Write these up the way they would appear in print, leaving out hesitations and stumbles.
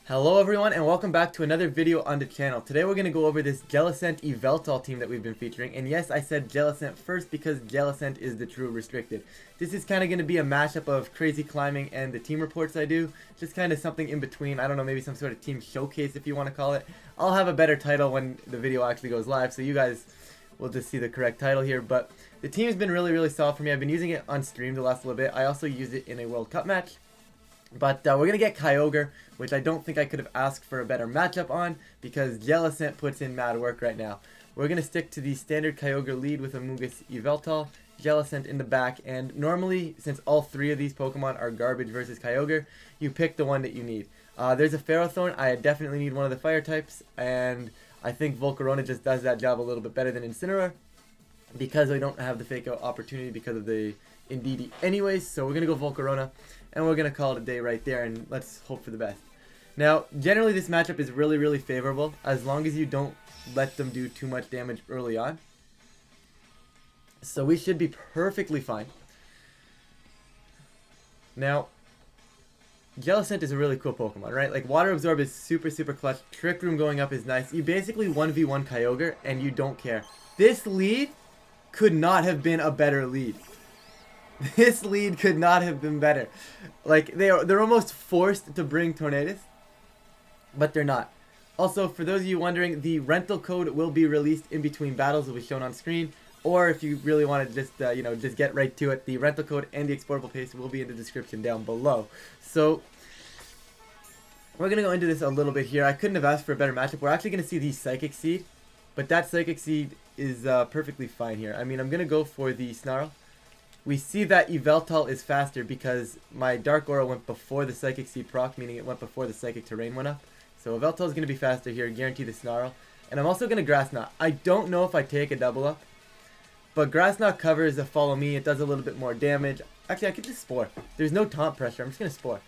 Hello everyone and welcome back to another video on the channel. Today we're going to go over this Jellicent Yveltal team that we've been featuring. And yes, I said Jellicent first because Jellicent is the true restricted. This is kind of going to be a mashup of crazy climbing and the team reports I do. Just kind of something in between. I don't know, maybe some sort of team showcase if you want to call it. I'll have a better title when the video actually goes live, so you guys will just see the correct title here. But the team has been really solid for me. I've been using it on stream the last little bit. I also used it in a World Cup match. But we're going to get Kyogre, which I don't think I could have asked for a better matchup on, because Jellicent puts in mad work right now. We're going to stick to the standard Kyogre lead with Amoonguss Yveltal, Jellicent in the back, and normally, since all three of these Pokemon are garbage versus Kyogre, you pick the one that you need. There's a Ferrothorn. I definitely need one of the fire types, and I think Volcarona just does that job a little bit better than Incineroar, because I don't have the fake out opportunity because of the Indeedee anyways. So we're going to go Volcarona, and we're going to call it a day right there, and let's hope for the best. Now, generally this matchup is really favorable, as long as you don't let them do too much damage early on. So we should be perfectly fine. Now, Jellicent is a really cool Pokemon, right? Like, Water Absorb is super clutch. Trick Room going up is nice. You basically 1v1 Kyogre, and you don't care. This lead could not have been a better lead. This lead could not have been better. Like, they're almost forced to bring Tornadus, but they're not. Also, for those of you wondering, the rental code will be released in between battles. It will be shown on screen. Or if you really want to just, just get right to it, the rental code and the exportable paste will be in the description down below. So, we're going to go into this a little bit here. I couldn't have asked for a better matchup. We're actually going to see the Psychic Seed, but that Psychic Seed is perfectly fine here. I mean, I'm going to go for the Snarl. We see that Yveltal is faster because my Dark Aura went before the Psychic Seed proc, meaning it went before the Psychic Terrain went up. So Yveltal is going to be faster here, guarantee the Snarl. And I'm also going to Grass Knot. I don't know if I take a double up, but Grass Knot covers a Follow Me. It does a little bit more damage. Actually, I could just Spore. There's no taunt pressure. I'm just going to Spore.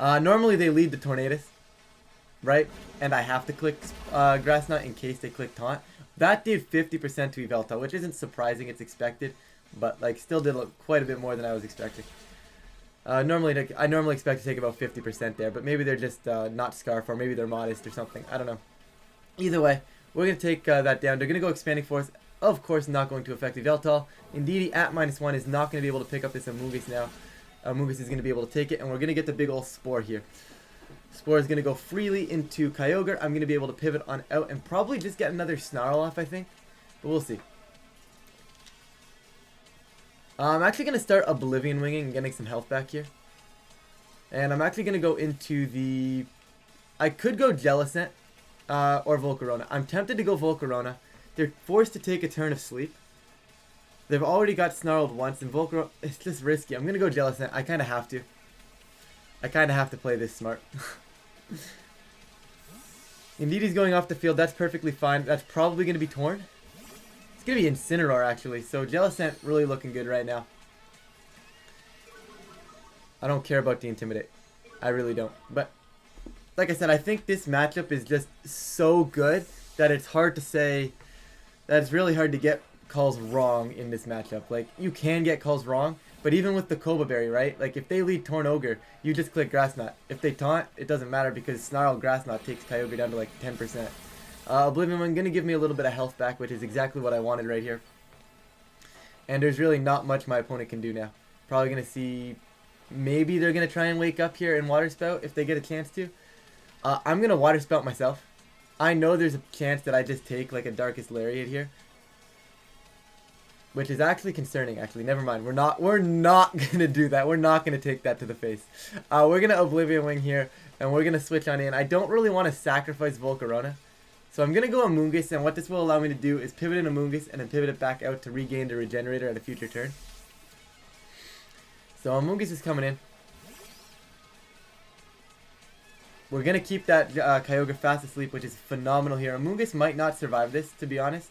Normally they lead the Tornadus, right? And I have to click Grass Knot in case they click taunt. That did 50% to Yveltal, which isn't surprising, it's expected, but like still did quite a bit more than I was expecting. I normally expect to take about 50% there, but maybe they're just not Scarf, or maybe they're modest or something. I don't know. Either way, we're going to take that down. They're going to go Expanding Force. Of course, not going to affect Yveltal. Indeedee at -1 is not going to be able to pick up this Amoonguss now. Amoonguss is going to be able to take it, and we're going to get the big ol' Spore here. Spore is going to go freely into Kyogre. I'm going to be able to pivot on out and probably just get another Snarl off, I think. But we'll see. I'm actually going to start Oblivion Winging and getting some health back here. And I'm actually going to go into the... I could go Jellicent or Volcarona. I'm tempted to go Volcarona. They're forced to take a turn of sleep. They've already got Snarled once, and Volcarona... It's just risky. I'm going to go Jellicent. I kind of have to. I kind of have to play this smart. Indeedee's going off the field. That's perfectly fine. That's probably going to be Torn. It's going to be Incineroar, actually. So Jellicent really looking good right now. I don't care about the Intimidate. I really don't. But, like I said, I think this matchup is just so good that it's hard to say... that it's really hard to get calls wrong in this matchup. Like, you can get calls wrong. But even with the Koba Berry, right? Like, if they lead Torn Ogre, you just click Grass Knot. If they taunt, it doesn't matter because Snarl Grass Knot takes Kyogre down to like 10%. Oblivion One going to give me a little bit of health back, which is exactly what I wanted right here. And there's really not much my opponent can do now. Probably going to see... maybe they're going to try and wake up here and Water Spout if they get a chance to. I'm going to Water Spout myself. I know there's a chance that I just take like a Darkest Lariat here. Which is actually concerning, actually. Never mind. We're not going to do that. We're not going to take that to the face. We're going to Oblivion Wing here, and we're going to switch on in. I don't really want to sacrifice Volcarona. So I'm going to go Amoonguss, and what this will allow me to do is pivot in Amoonguss, and then pivot it back out to regain the Regenerator at a future turn. So Amoonguss is coming in. We're going to keep that Kyogre fast asleep, which is phenomenal here. Amoonguss might not survive this, to be honest.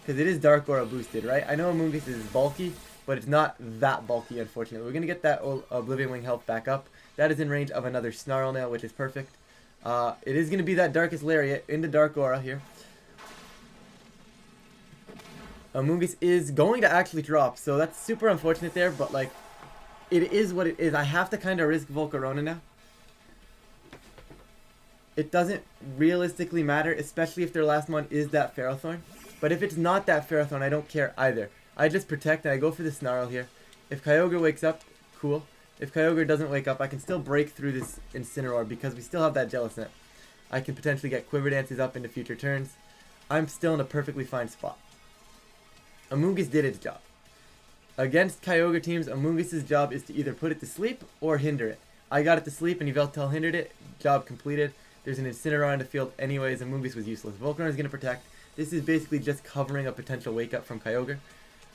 Because it is Dark Aura boosted, right? I know Amoonguss is bulky, but it's not that bulky, unfortunately. We're going to get that Oblivion Wing health back up. That is in range of another Snarl now, which is perfect. It is going to be that Darkest Lariat into Dark Aura here. Amoonguss is going to actually drop, so that's super unfortunate there, but like, it is what it is. I have to kind of risk Volcarona now. it doesn't realistically matter, especially if their last mon is that Ferrothorn. But if it's not that Ferrothorn, I don't care either. I just protect and I go for the Snarl here. If Kyogre wakes up, cool. If Kyogre doesn't wake up, I can still break through this Incineroar because we still have that Jellicent. I can potentially get Quiver Dances up into future turns. I'm still in a perfectly fine spot. Amoonguss did its job. Against Kyogre teams, Amoonguss' job is to either put it to sleep or hinder it. I got it to sleep and Yveltal hindered it. Job completed. There's an Incineroar on the field anyways. Amoonguss was useless. Volcarona is going to protect. This is basically just covering a potential wake up from Kyogre.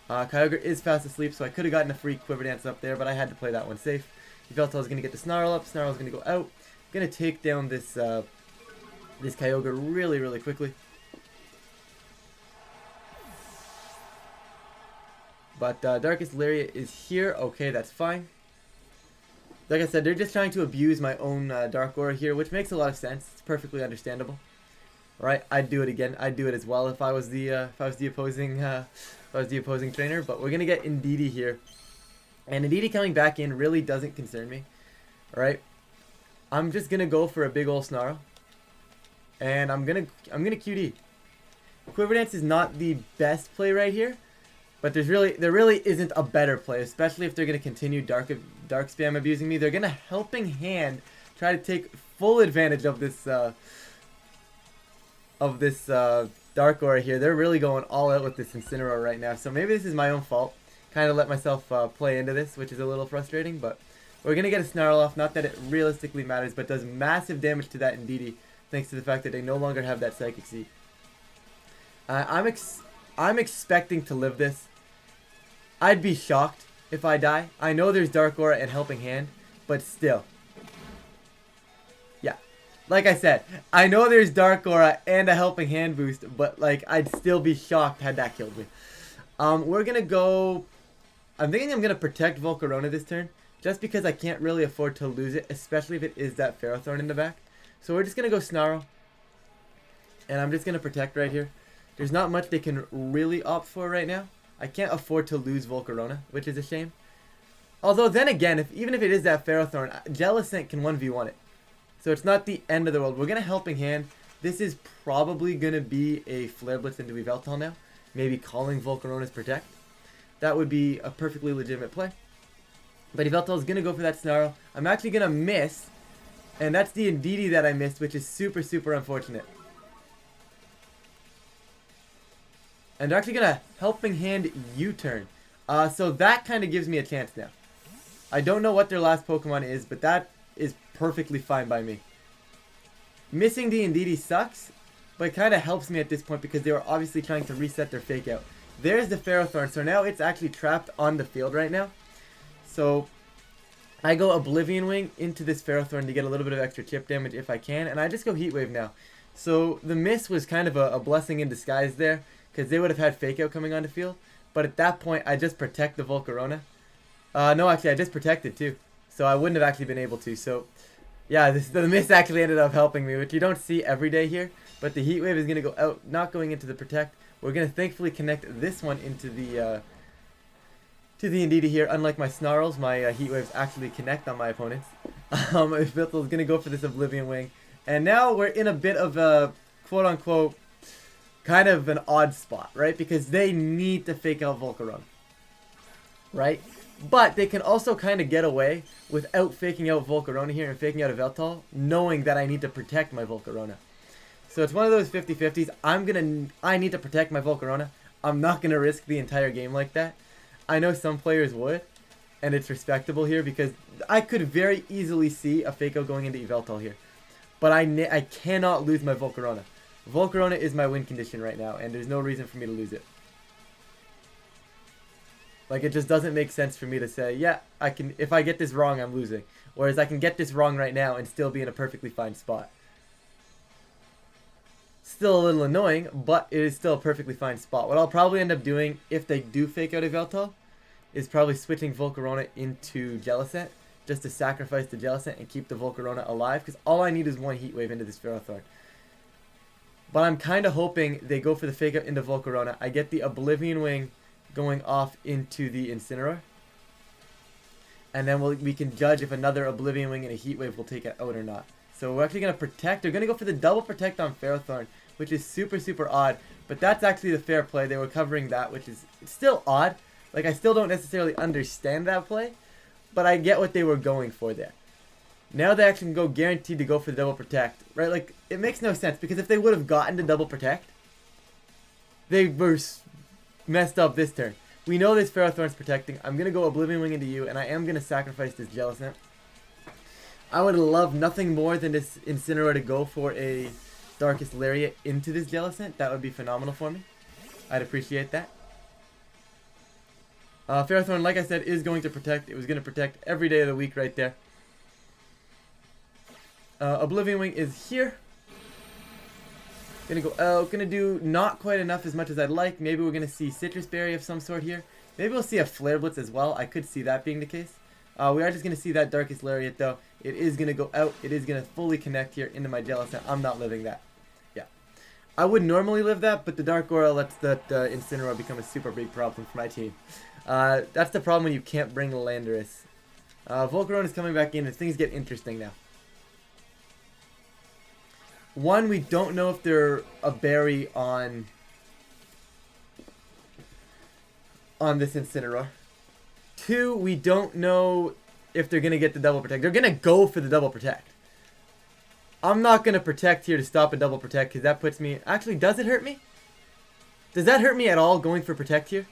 Kyogre is fast asleep, so I could have gotten a free Quiver Dance up there, but I had to play that one safe. Yveltal is going to get the Snarl up. Snarl is going to go out. Going to take down this this Kyogre really, really quickly. But Darkest Lariat is here. Okay, that's fine. Like I said, they're just trying to abuse my own Dark Aura here, which makes a lot of sense. It's perfectly understandable. Right? I'd do it again. I'd do it as well if I was the opposing trainer. But we're gonna get Indeedee here, and Indeedee coming back in really doesn't concern me. All right? I'm just gonna go for a big ol' Snarl, and I'm gonna QD. Quiver Dance is not the best play right here. But there really isn't a better play, especially if they're going to continue dark spam abusing me. They're going to Helping Hand try to take full advantage of this Dark Aura here. They're really going all out with this Incineroar right now. So maybe this is my own fault. Kind of let myself play into this, which is a little frustrating. But we're going to get a Snarl off. Not that it realistically matters, but does massive damage to that Indeedee, thanks to the fact that they no longer have that Psychic Seed. I'm expecting to live this. I'd be shocked if I die. I know there's Dark Aura and Helping Hand, but still. Yeah. Like I said, I know there's Dark Aura and a Helping Hand boost, but like I'd still be shocked had that killed me. We're going to go... I'm thinking I'm going to protect Volcarona this turn, just because I can't really afford to lose it, especially if it is that Ferrothorn in the back. So we're just going to go Snarl. And I'm just going to protect right here. There's not much they can really opt for right now. I can't afford to lose Volcarona, which is a shame. Although then again, even if it is that Ferrothorn, Jellicent can 1v1 it. So it's not the end of the world. We're going to Helping Hand. This is probably going to be a Flare Blitz into Yveltal now. Maybe calling Volcarona's Protect. That would be a perfectly legitimate play. But Yveltal is going to go for that Snarl. I'm actually going to miss. And that's the Indeedee that I missed, which is super, super unfortunate. And they're actually going to Helping Hand U-turn. So that kind of gives me a chance now. I don't know what their last Pokemon is, but that is perfectly fine by me. Missing the Indeedee sucks, but it kind of helps me at this point because they were obviously trying to reset their Fake Out. There's the Ferrothorn, so now it's actually trapped on the field right now. So I go Oblivion Wing into this Ferrothorn to get a little bit of extra chip damage if I can, and I just go Heat Wave now. So the miss was kind of a blessing in disguise there, because they would have had Fake Out coming on the field. But at that point, I just protect the Volcarona. No, actually, I just protected too. So I wouldn't have actually been able to. So, yeah, the miss actually ended up helping me, which you don't see every day here. But the Heat Wave is going to go out, not going into the Protect. We're going to thankfully connect this one into the Indeedee here. Unlike my Snarls, my Heat Waves actually connect on my opponents. Yveltal is going to go for this Oblivion Wing. And now we're in a bit of a, quote-unquote, kind of an odd spot, right? Because they need to Fake Out Volcarona, right? But they can also kind of get away without faking out Volcarona here and faking out Yveltal, knowing that I need to protect my Volcarona. So it's one of those 50-50s. I need to protect my Volcarona. I'm not going to risk the entire game like that. I know some players would, and it's respectable here because I could very easily see a Fake Out going into Yveltal here. But I cannot lose my Volcarona. Volcarona is my win condition right now, and there's no reason for me to lose it. Like, it just doesn't make sense for me to say, yeah, I can. If I get this wrong, I'm losing. Whereas I can get this wrong right now and still be in a perfectly fine spot. Still a little annoying, but it is still a perfectly fine spot. What I'll probably end up doing, if they do Fake Out Yveltal, is probably switching Volcarona into Jellicent, just to sacrifice the Jellicent and keep the Volcarona alive, because all I need is one Heat Wave into this Ferrothorn. But I'm kind of hoping they go for the Fake Out into Volcarona. I get the Oblivion Wing going off into the Incineroar. And then we can judge if another Oblivion Wing and a Heat Wave will take it out or not. So we're actually going to protect. They're going to go for the double protect on Ferrothorn, which is super, super odd. But that's actually the fair play. They were covering that, which is still odd. Like, I still don't necessarily understand that play, but I get what they were going for there. Now they actually can go guaranteed to go for the double protect, right? Like, it makes no sense, because if they would have gotten to double protect, they were messed up this turn. We know this Ferrothorn's protecting. I'm going to go Oblivion Wing into you, and I am going to sacrifice this Jellicent. I would love nothing more than this Incineroar to go for a Darkest Lariat into this Jellicent. That would be phenomenal for me. I'd appreciate that. Ferrothorn, like I said, is going to protect. It was going to protect every day of the week right there. Oblivion Wing is here. Gonna go out. Gonna do not quite enough as much as I'd like. Maybe we're gonna see Citrus Berry of some sort here. Maybe we'll see a Flare Blitz as well. I could see that being the case. We are just gonna see that Darkest Lariat though. It is gonna go out. It is gonna fully connect here into my Jellicent. I'm not living that. Yeah. I would normally live that, but the Dark Aura lets that Incineroar become a super big problem for my team. That's the problem when you can't bring Landorus. Volcarona is coming back in and things get interesting now. One, we don't know if they're a berry on this Incineroar. Two, we don't know if they're going to get the double protect. They're going to go for the double protect. I'm not going to protect here to stop a double protect because that puts me... Actually, does it hurt me? Does that hurt me at all going for protect here?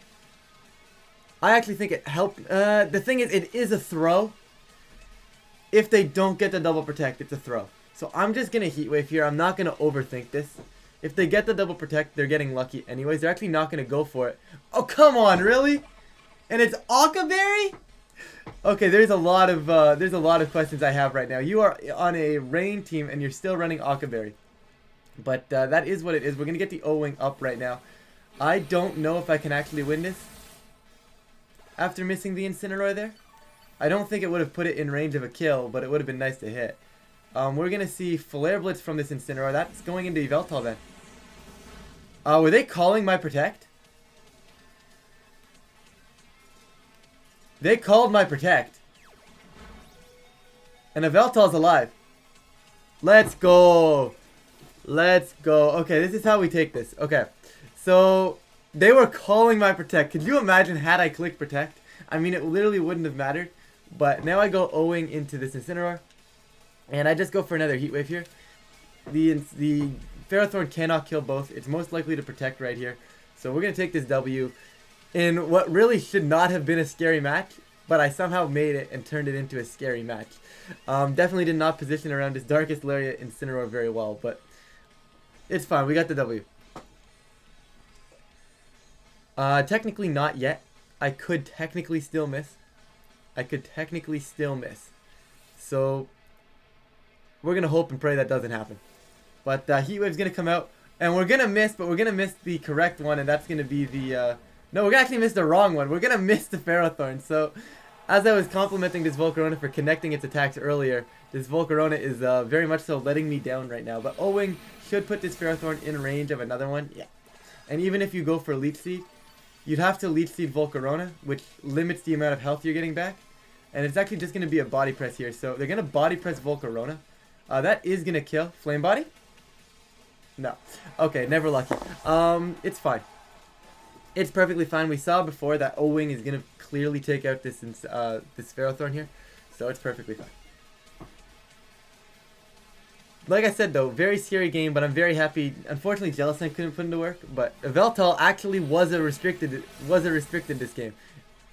I actually think it helped. The thing is, it is a throw. If they don't get the double protect, it's a throw. So I'm just going to Heat Wave here. I'm not going to overthink this. If they get the double protect, they're getting lucky anyways. They're actually not going to go for it. Oh, come on, really? And it's Okaberry? Okay, there's a lot of questions I have right now. You are on a rain team and you're still running Okaberry. But that is what it is. We're going to get the O-Wing up right now. I don't know if I can actually win this after missing the Incineroar there. I don't think it would have put it in range of a kill, but it would have been nice to hit. We're going to see Flare Blitz from this Incineroar. That's going into Yveltal then. Were they calling my Protect? They called my Protect. And Yveltal's alive. Let's go. Let's go. Okay, this is how we take this. Okay, so they were calling my Protect. Could you imagine had I clicked Protect? I mean, it literally wouldn't have mattered. But now I go O-Wing into this Incineroar. And I just go for another Heat Wave here. The Ferrothorn cannot kill both. It's most likely to protect right here. So we're going to take this W in what really should not have been a scary match. But I somehow made it and turned it into a scary match. Definitely did not position around this Darkest Lariat Incineroar very well. But it's fine. We got the W. Technically not yet. I could technically still miss. So we're going to hope and pray that doesn't happen. But Heat Wave's going to come out. And we're going to miss, but we're going to miss the correct one. And that's going to be the... No, we're going to actually miss the wrong one. We're going to miss the Ferrothorn. So, as I was complimenting this Volcarona for connecting its attacks earlier, this Volcarona is very much so letting me down right now. But O-Wing should put this Ferrothorn in range of another one. Yeah. And even if you go for Leech Seed, you'd have to Leech Seed Volcarona, which limits the amount of health you're getting back. And it's actually just going to be a body press here. So, they're going to body press Volcarona. That is going to kill. Flame Body? No. Okay, never lucky. It's fine. It's perfectly fine. We saw before that O-Wing is going to clearly take out this Ferrothorn here. So it's perfectly fine. Like I said though, very scary game, but I'm very happy. Unfortunately, Jellicent couldn't put into work, but Yveltal actually was a restricted this game.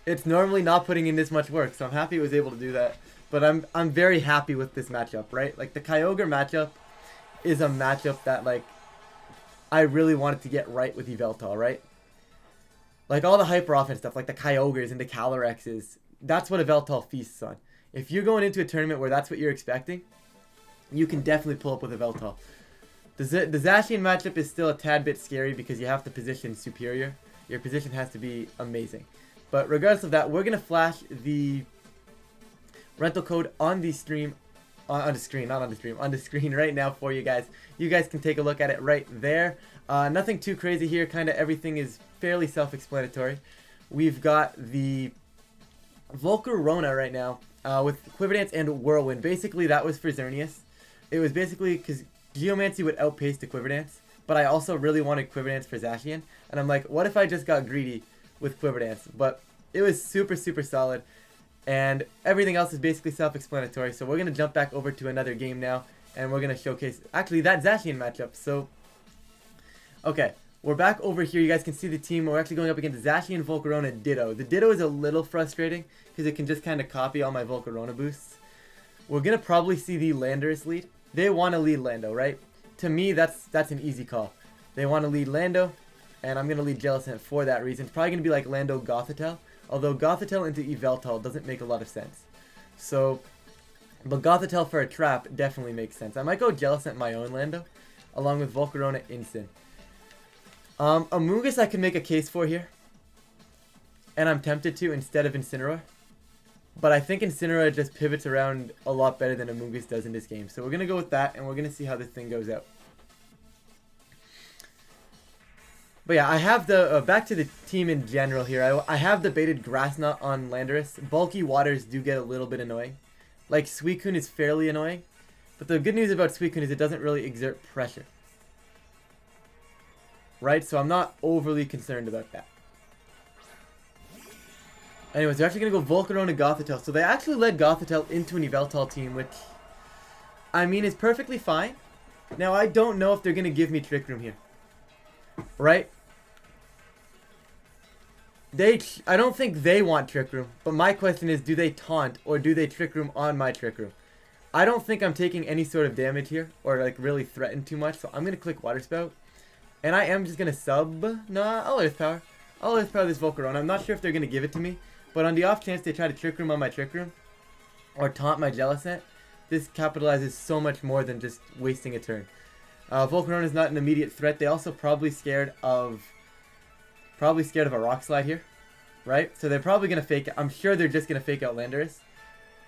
It's normally not putting in this much work, so I'm happy it was able to do that. But I'm very happy with this matchup, right? Like the Kyogre matchup is a matchup that like I really wanted to get right with Yveltal, right? Like all the Hyper Offense stuff, like the Kyogres and the Calorexes, that's what Yveltal feasts on. If you're going into a tournament where that's what you're expecting, you can definitely pull up with Yveltal. The Zacian matchup is still a tad bit scary because you have to position superior. Your position has to be amazing. But regardless of that, we're going to flash the rental code on the stream. On the screen, not on the stream, on the screen right now for you guys. You guys can take a look at it right there. Nothing too crazy here. Kind of everything is fairly self-explanatory. We've got the Volcarona right now with Quiver Dance and Whirlwind. Basically, that was for Xerneas. it was basically because Geomancy would outpace the Quiver Dance, but I also really wanted Quiver Dance for Zacian, and I'm like, what if I just got greedy with Quiver Dance? But it was super, super solid, and everything else is basically self-explanatory, so we're going to jump back over to another game now, and we're going to showcase, actually, that Zacian matchup. So, okay, we're back over here. You guys can see the team. We're actually going up against Zacian, Volcarona, Ditto. The Ditto is a little frustrating, because it can just kind of copy all my Volcarona boosts. We're going to probably see the Landorus lead. They want to lead Lando, right? To me, that's an easy call. They want to lead Lando, and I'm going to lead Jellicent for that reason. It's probably going to be like Lando Gothitelle, although Gothitelle into Yveltal doesn't make a lot of sense. So, but Gothitelle for a trap definitely makes sense. I might go Jellicent my own Lando, along with Volcarona Instant. Amoonguss I can make a case for here, and I'm tempted to instead of Incineroar. But I think Incineroar just pivots around a lot better than Amoonguss does in this game. So we're going to go with that, and we're going to see how this thing goes out. But yeah, I have the, back to the team in general here. I have the baited Grass Knot on Landorus. Bulky waters do get a little bit annoying. Like, Suicune is fairly annoying. But the good news about Suicune is it doesn't really exert pressure. Right? So I'm not overly concerned about that. Anyways, they're actually going to go Volcarona Gothitelle. So they actually led Gothitelle into an Yveltal team, which, I mean, is perfectly fine. Now, I don't know if they're going to give me Trick Room here. Right? I don't think they want Trick Room. But my question is, do they taunt or do they Trick Room on my Trick Room? I don't think I'm taking any sort of damage here or like really threaten too much. So I'm going to click Water Spout. And I am just going to sub. Nah, I'll Earth Power. I'll Earth Power this Volcarona. I'm not sure if they're going to give it to me. But on the off chance they try to Trick Room on my Trick Room, or taunt my Jellicent, this capitalizes so much more than just wasting a turn. Volcarona is not an immediate threat. They also probably scared of a Rock Slide here, right? So they're probably gonna fake. I'm sure they're just gonna fake out Landorus.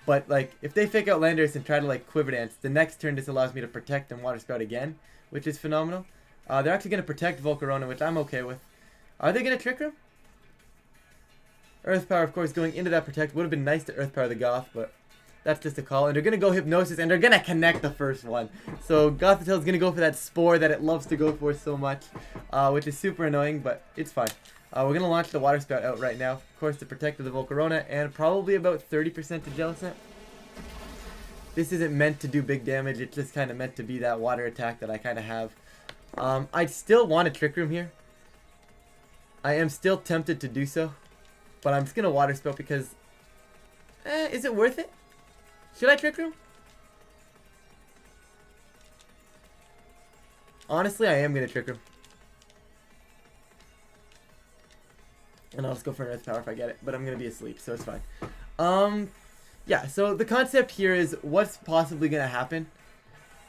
But like, if they fake out Landorus and try to like Quiver Dance, the next turn this allows me to protect and Water Spout again, which is phenomenal. They're actually gonna protect Volcarona, which I'm okay with. Are they gonna Trick Room? Earth Power, of course, going into that protect. Would have been nice to Earth Power the Goth, but that's just a call. And they're going to go Hypnosis, and they're going to connect the first one. So Gothitelle is going to go for that Spore that it loves to go for so much, which is super annoying, but it's fine. We're going to launch the Water Spout out right now, of course, to protect the Volcarona, and probably about 30% to Jellicent. This isn't meant to do big damage. It's just kind of meant to be that water attack that I kind of have. I still want a Trick Room here. I am still tempted to do so. But I'm just going to Water Spout because, is it worth it? Should I Trick Room? Honestly, I am going to Trick Room. And I'll just go for an Earth Power if I get it. But I'm going to be asleep, so it's fine. Yeah, so the concept here is what's possibly going to happen.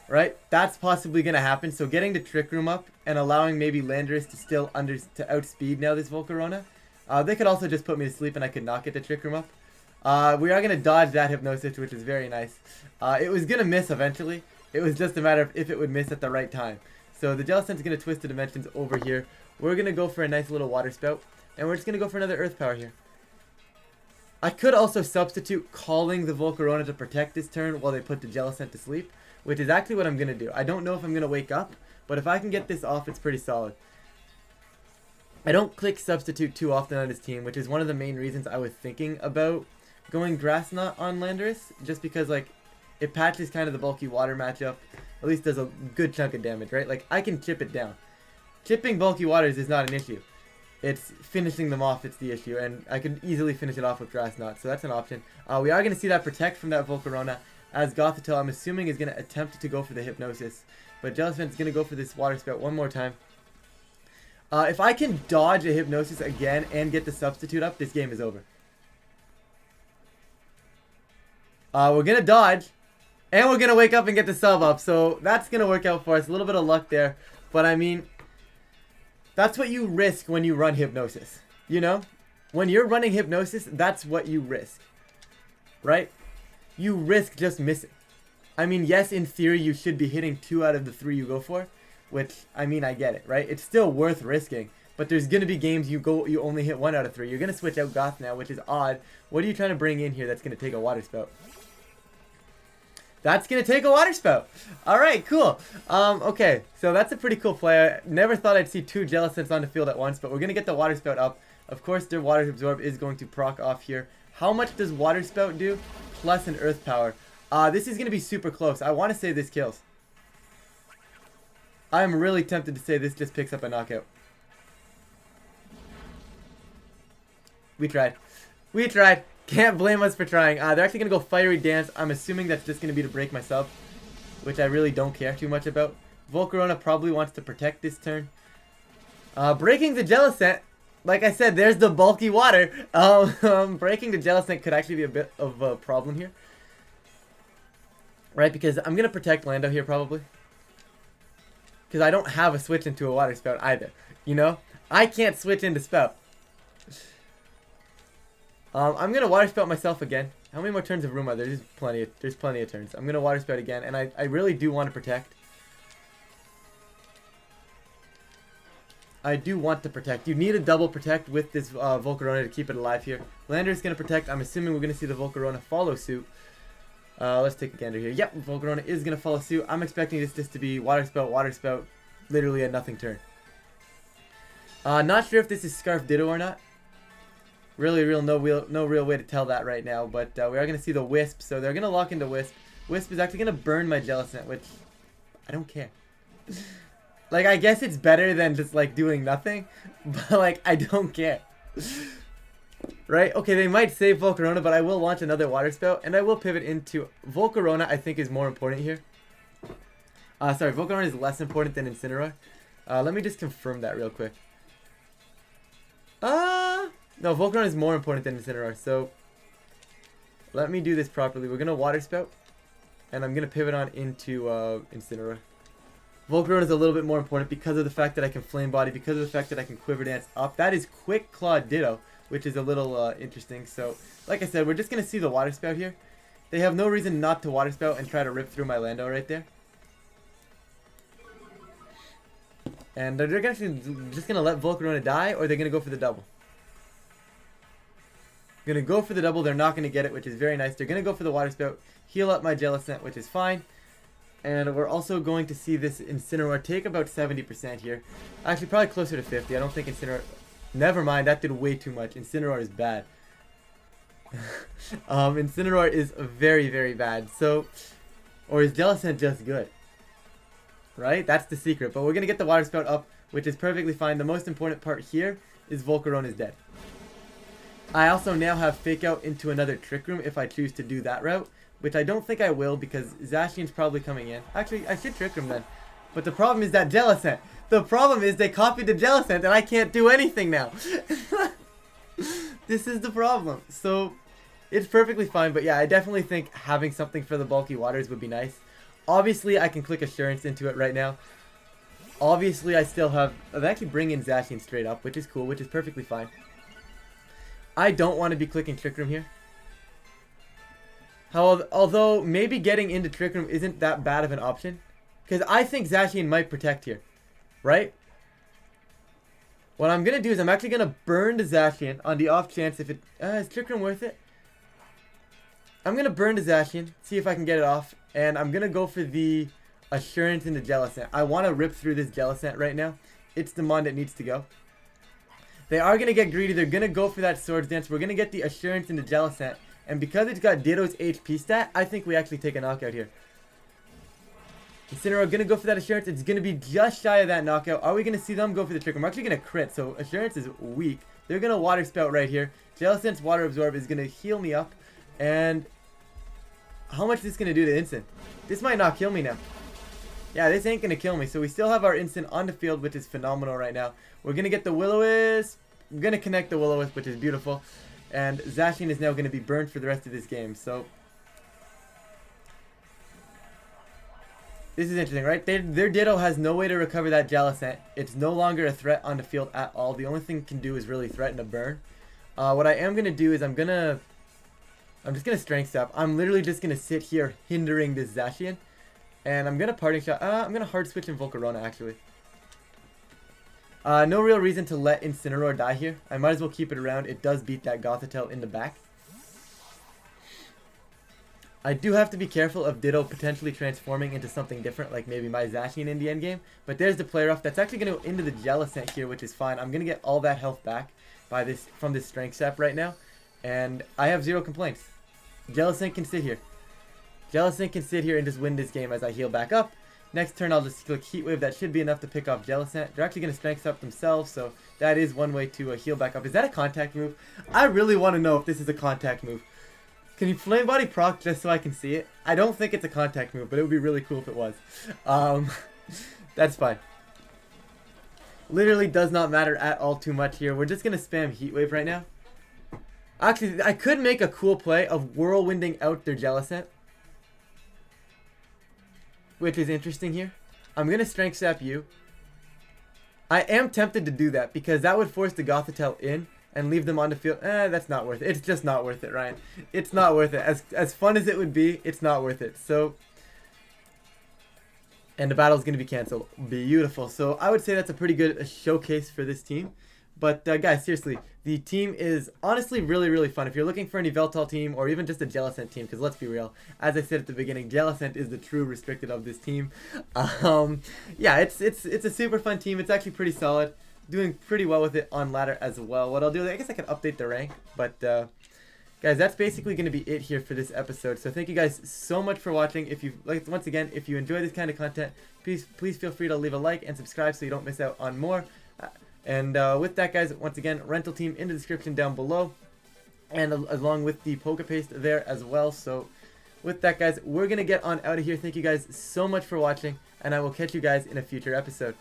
Right? That's possibly going to happen. So getting the Trick Room up and allowing maybe Landorus to still to outspeed now this Volcarona. They could also just put me to sleep and I could not get the Trick Room up. We are going to dodge that Hypnosis, which is very nice. It was going to miss eventually. It was just a matter of if it would miss at the right time. So the Jellicent is going to twist the dimensions over here. We're going to go for a nice little Water Spout. And we're just going to go for another Earth Power here. I could also substitute calling the Volcarona to protect this turn while they put the Jellicent to sleep, which is actually what I'm going to do. I don't know if I'm going to wake up, but if I can get this off, it's pretty solid. I don't click substitute too often on this team, which is one of the main reasons I was thinking about going Grass Knot on Landorus, just because like it patches kind of the bulky water matchup, at least does a good chunk of damage, right? Like I can chip it down. Chipping bulky waters is not an issue. It's finishing them off that's the issue, and I could easily finish it off with Grass Knot, so that's an option. We are going to see that protect from that Volcarona, as Gothitelle, I'm assuming, is going to attempt to go for the Hypnosis, but Jellicent is going to go for this Water Spout one more time. If I can dodge a Hypnosis again and get the substitute up, this game is over. We're going to dodge, and we're going to wake up and get the sub up, so that's going to work out for us. A little bit of luck there, but I mean, that's what you risk when you run Hypnosis, you know? When you're running Hypnosis, that's what you risk, right? You risk just missing. I mean, yes, in theory, you should be hitting 2 out of the 3 you go for, which, I mean, I get it, right? It's still worth risking, but there's going to be games you only hit 1 out of 3. You're going to switch out Goth now, which is odd. What are you trying to bring in here that's going to take a Water Spout? That's going to take a water spout. All right, cool. Okay, so that's a pretty cool play. I never thought I'd see 2 Jellicents on the field at once, but we're going to get the water spout up. Of course, their water absorb is going to proc off here. How much does water spout do? Plus an earth power. This is going to be super close. I want to say this kills. I'm really tempted to say this just picks up a knockout. We tried. We tried. Can't blame us for trying. They're actually going to go Fiery Dance. I'm assuming that's just going to be to break my sub, which I really don't care too much about. Volcarona probably wants to protect this turn. Breaking the Jellicent. Like I said, there's the bulky water. Breaking the Jellicent could actually be a bit of a problem here. Right, because I'm going to protect Lando here probably. Because I don't have a switch into a water spout either. You know? I can't switch into spout. I'm going to water spout myself again. How many more turns of room are there? There's plenty of turns. I'm going to water spout again. And I really do want to protect. I do want to protect. You need a double protect with this Volcarona to keep it alive here. Lander's going to protect. I'm assuming we're going to see the Volcarona follow suit. Let's take a gander here. Yep, Volcarona is going to follow suit. I'm expecting this just to be water spout, literally a nothing turn. Not sure if this is Scarf Ditto or not. No real way to tell that right now, but we are going to see the Wisp, so they're going to lock into Wisp. Wisp is actually going to burn my Jellicent, which I don't care. Like, I guess it's better than just, like, doing nothing, but, like, I don't care. Right? Okay, they might save Volcarona, but I will launch another Water Spout, and I will pivot into Volcarona, I think, is more important here. Sorry, Volcarona is less important than Incineroar. Let me just confirm that real quick. No, Volcarona is more important than Incineroar, so let me do this properly. We're going to Water Spout, and I'm going to pivot on into Incineroar. Volcarona is a little bit more important because of the fact that I can Flame Body, because of the fact that I can Quiver Dance up. That is Quick Claw Ditto, which is a little interesting. So, like I said, we're just going to see the Water Spout here. They have no reason not to Water Spout and try to rip through my Lando right there. And they're actually just going to let Volcarona die, or they're going to go for the double. Going to go for the double. They're not going to get it, which is very nice. They're going to go for the Water Spout, heal up my Jellicent, which is fine. And we're also going to see this Incineroar take about 70% here. Actually, probably closer to 50. I don't think Incineroar... Never mind, that did way too much. Incineroar is bad. Incineroar is very, very bad. So, or is Jellicent just good? Right? That's the secret. But we're going to get the Water Spout up, which is perfectly fine. The most important part here is Volcarona is dead. I also now have Fake Out into another Trick Room if I choose to do that route, which I don't think I will because Zacian's probably coming in. Actually, I should Trick Room then. But the problem is that Jellicent. The problem is they copied the Jellicent and I can't do anything now. This is the problem. So, it's perfectly fine. But yeah, I definitely think having something for the bulky waters would be nice. Obviously, I can click Assurance into it right now. Obviously, I still have... I'm actually bringing Zacian straight up, which is cool, which is perfectly fine. I don't want to be clicking Trick Room here. Although, maybe getting into Trick Room isn't that bad of an option. Because I think Zacian might protect here. Right? What I'm going to do is I'm actually going to burn the Zacian on the off chance if it... is Trick Room worth it? I'm going to burn the Zacian, see if I can get it off. And I'm going to go for the Assurance into Jellicent. I want to rip through this Jellicent right now. It's the mon that needs to go. They are going to get greedy. They're going to go for that Swords Dance. We're going to get the Assurance into Jellicent. And because it's got Ditto's HP stat, I think we actually take a knockout here. Incineroar going to go for that Assurance. It's going to be just shy of that knockout. Are we going to see them go for the Trick Room? We're actually going to crit, so Assurance is weak. They're going to Water Spout right here. Jellicent's Water Absorb is going to heal me up. And how much is this going to do to Incin? This might not kill me now. Yeah, this ain't going to kill me. So we still have our Incin on the field, which is phenomenal right now. We're going to get the Will-O-Wisp. I'm going to connect the Will-O-Wisp, which is beautiful. And Zacian is now going to be burned for the rest of this game. So, this is interesting, right? Their Ditto has no way to recover that Jellicent. It's no longer a threat on the field at all. The only thing it can do is really threaten a burn. What I am going to do is I'm just going to Strength Step. I'm literally just going to sit here hindering this Zacian. And I'm going to Parting Shot. I'm going to Hard Switch in Volcarona, actually. No real reason to let Incineroar die here. I might as well keep it around. It does beat that Gothitelle in the back. I do have to be careful of Ditto potentially transforming into something different, like maybe my Zacian in the end game. But there's the player off. That's actually going to go into the Jellicent here, which is fine. I'm going to get all that health back from this strength sap right now. And I have zero complaints. Jellicent can sit here. Jellicent can sit here and just win this game as I heal back up. Next turn, I'll just click Heat Wave. That should be enough to pick off Jellicent. They're actually going to strength up themselves, so that is one way to heal back up. Is that a contact move? I really want to know if this is a contact move. Can you Flame Body proc just so I can see it? I don't think it's a contact move, but it would be really cool if it was. That's fine. Literally does not matter at all too much here. We're just going to spam Heat Wave right now. Actually, I could make a cool play of whirlwinding out their Jellicent, which is interesting here. I'm going to Strength Sap you. I am tempted to do that because that would force the Gothitelle in and leave them on the field. That's not worth it. It's just not worth it, Ryan. It's not worth it. As fun as it would be, it's not worth it. So, and the battle's going to be canceled. Beautiful. So I would say that's a pretty good showcase for this team. But guys, seriously, the team is honestly really, really fun. If you're looking for an Yveltal team or even just a Jellicent team, because let's be real, as I said at the beginning, Jellicent is the true restricted of this team. Yeah, it's a super fun team. It's actually pretty solid. Doing pretty well with it on ladder as well. What I'll do, I guess I can update the rank, but guys, that's basically going to be it here for this episode. So thank you guys so much for watching. If you once again, if you enjoy this kind of content, please feel free to leave a like and subscribe so you don't miss out on more. And with that, guys, once again, rental team in the description down below, and along with the poker paste there as well. So with that, guys, we're gonna get on out of here. Thank you guys so much for watching, and I will catch you guys in a future episode.